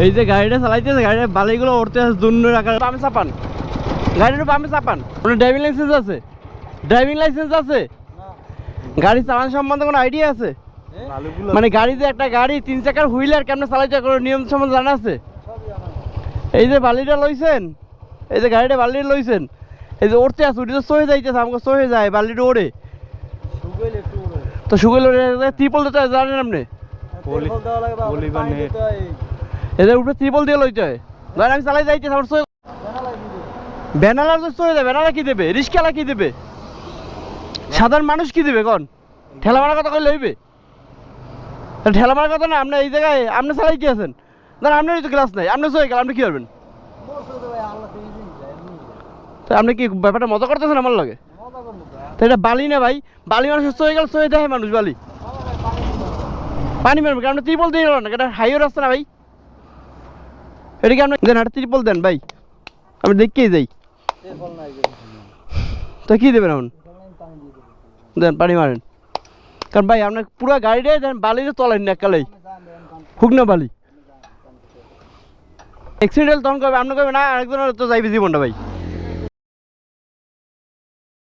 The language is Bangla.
এই যে গাড়িটা চালাইতেছে, গাড়ির বালিগুলো উঠতে আছে দুর্নের আকারে। পাম্পে চাপান, গাড়ির পাম্পে চাপান। কোনো ড্রাইভিং লাইসেন্স আছে? ড্রাইভিং লাইসেন্স আছে? গাড়ি চালানো সম্বন্ধে কোনো আইডিয়া আছে? মানে গাড়িতে একটা গাড়ি 3 চাকার হুইলার কেমন চালাইতে কোনো নিয়ম সম্বন্ধে জানা আছে? এই যে বালিটা লইছেন, এই যে গাড়িটা বালিটা লইছেন, এই যে উঠতে আছে, উঠে তো সহে যাইতেছে, আমাকে সহে যায়, বালিটা ওড়ে তো শুকাইলে ত্রিপল দিতে হয়, জানেন আপনি? এদের উপরে ত্রিপল দিয়ে লইতে হয়। ধরেন আমি চালাই যাইতেছি, আমার সহে ভ্যানালার তো সহে যায়, ভ্যানালা কি দেবে? রিস্কালা কি দেবে? সাধারণ মানুষ কি দেবে? কোন ঠেলা মারার কথা কইলে হইবে? ঠেলা মারার কথা না। আপনি এই জায়গায় আপনি চালাই কি আছেন? ধরেন আপনারই তো ক্লাস নাই, আপনি সহে গেল, আপনি কি করবেন? তো আপনি কি ব্যাপারটা মজা করতেছেন আমার লাগে? তো এটা বালি না ভাই, বালি মানুষের সহে গেল, সহে দেখে মানুষ বালি পানি মারবে। আপনি ত্রিপল দিয়ে গেল না, এটা হাইওয়ে রাস্তা না ভাই। এটা কি আপনি দেন, একটা ত্রিপল দেন ভাই, আমি দেখতেই যাই। তো কি দেবেন এখন? দেন পানি মারেন, কারণ ভাই আপনার পুরো গাড়িটাই দেন বালিতে তলেন না, একালেই হুক না বালি। অ্যাক্সিডেন্ট তখন করবে, আপনি করবেন না, আরেকজনের তো যাইবে জীবনটা ভাই।